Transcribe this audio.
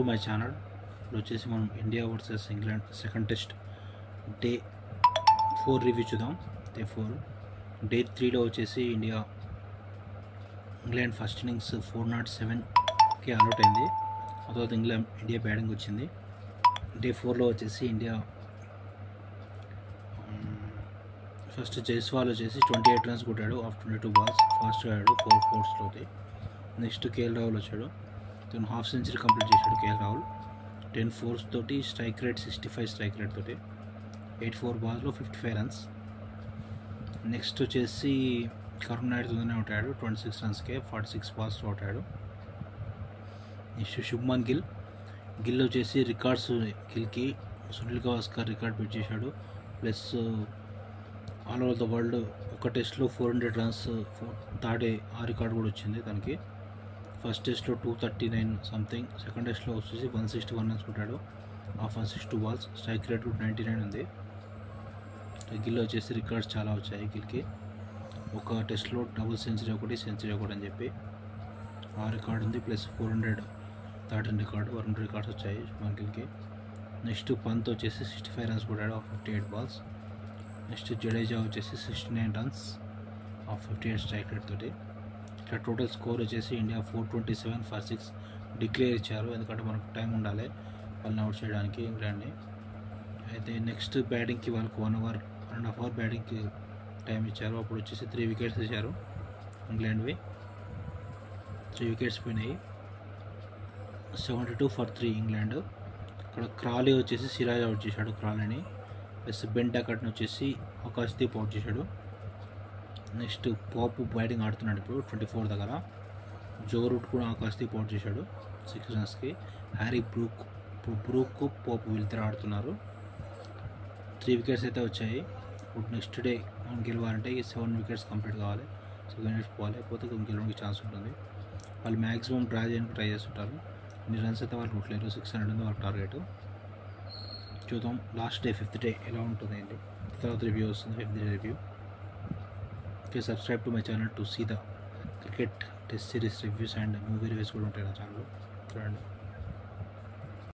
My channel. ఇప్పుడు వచ్చేసి మనం India versus England second test day 4 review చూద్దాం. డే 4. డే 3లో వచ్చేసి ఇంగ్లాండ్ ఫస్ట్ ఇన్నింగ్స్ 407కి అవుట్ అయింది. ఆ తర్వాత ఇండియా బ్యాటింగ్ వచ్చింది. డే 4లో వచ్చేసి ఇండియా ఫస్ట్ జైస్వాల్ వచ్చేసి 28 రన్స్ కొట్టాడు ఆఫ్టర్ 22 balls. ఫాస్ట్గా ఆడాడు 4 4 నెక్స్ట్ కేఎల్ రాహుల్ వచ్చాడు. తను హాఫ్ సెంచరీ కంప్లీట్ చేశాడు కేఎల్ రాహుల్. 10 4s తోటి స్ట్రైక్ రేట్ 65 స్ట్రైక్ రేట్ తోటి 84 balls 55 runs. నెక్స్ట్ వచ్చేసి కరుణ్ నాయుడు తొందరనే అవుట్ అయ్యాడు 26 runsకే 46 balls అవుట్ అయ్యాడు. నెక్స్ట్ శుభ్మన్ గిల్ వచ్చేసి రికార్డ్స్ గిల్కి సునీల్ గవాస్కర్ రికార్డ్ బీట్ చేశాడు. Plus all over the world ఒక టెస్ట్లో 400 runs దాటే ఆ రికార్డ్ కూడా వచ్చింది తనకి. ఫస్ట్ టెస్ట్లో 239 సంథింగ్, సెకండ్ టెస్ట్లో వచ్చేసి 161 runs కొట్టాడు ఆఫ్ 162 balls. స్ట్రైక్ రేట్ 99 ఉంది. గిల్ వచ్చేసి రికార్డ్స్ చాలా వచ్చాయి గిల్కి. ఒక టెస్ట్లో డబుల్ సెంచరీ ఒకటి అని చెప్పి ఆ రికార్డ్ ఉంది. ప్లస్ 400 దాటిన రికార్డు 2 రికార్డ్స్ వచ్చాయి మన గిల్కి. నెక్స్ట్ పంత్ వచ్చేసి 65 runs కొట్టాడు ఆఫ్ 58 balls. నెక్స్ట్ జడేజా వచ్చేసి 69 runs ఆఫ్ 58 స్ట్రైక్ రేట్ తోటి. ఇట్లా టోటల్ స్కోర్ వచ్చేసి ఇండియా 427 for 6 డిక్లేర్ ఇచ్చారు. ఎందుకంటే మనకు టైం ఉండాలి వాళ్ళని అవుట్ చేయడానికి ఇంగ్లాండ్ని. అయితే నెక్స్ట్ బ్యాటింగ్కి వాళ్ళకు 1 hour 1.5 hour బ్యాటింగ్కి టైం ఇచ్చారు. అప్పుడు వచ్చేసి 3 wickets ఇచ్చారు ఇంగ్లాండ్వి. 3 wickets పోయినాయి. 72 for 3 ఇంగ్లాండ్. ఇక్కడ క్రాలీ వచ్చేసి సిరాజ్ అవుట్ చేశాడు క్రాలీని. ప్లస్ బెన్ డకట్ని వచ్చేసి ఆకాశ్దీప్ అవుట్ చేశాడు. నెక్స్ట్ పాప్ బ్యాటింగ్ ఆడుతున్నాడు ఇప్పుడు 24 దగ్గర. జో రూట్ కూడా ఆకాశ్దీప్ అవుట్ చేశాడు 6 runsకి. హ్యారీ బ్రూక్ పాప్ వీళ్ళిద్దరు ఆడుతున్నారు. 3 wickets అయితే వచ్చాయి. ఇప్పుడు నెక్స్ట్ డే మనం గెలవాలంటే 7 wickets కంప్లీట్ కావాలి. 7 wickets పోవాలి, లేకపోతే గెలవడానికి ఛాన్స్ ఉంటుంది. వాళ్ళు మ్యాక్సిమం డ్రా చేయడానికి ట్రై చేస్తుంటారు. ఇన్ని రన్స్ అయితే వాళ్ళు కొట్టలేరు. 600 ఉంది వాళ్ళ టార్గెట్. చూద్దాం లాస్ట్ డే 5th డే ఎలా ఉంటుంది అండి. తర్వాత రివ్యూ వస్తుంది 5th day review. Okay, subscribe to my channel to see the cricket test series reviews and movie reviews కూడా ఉంటాయి నా ఛానల్లో చూడండి.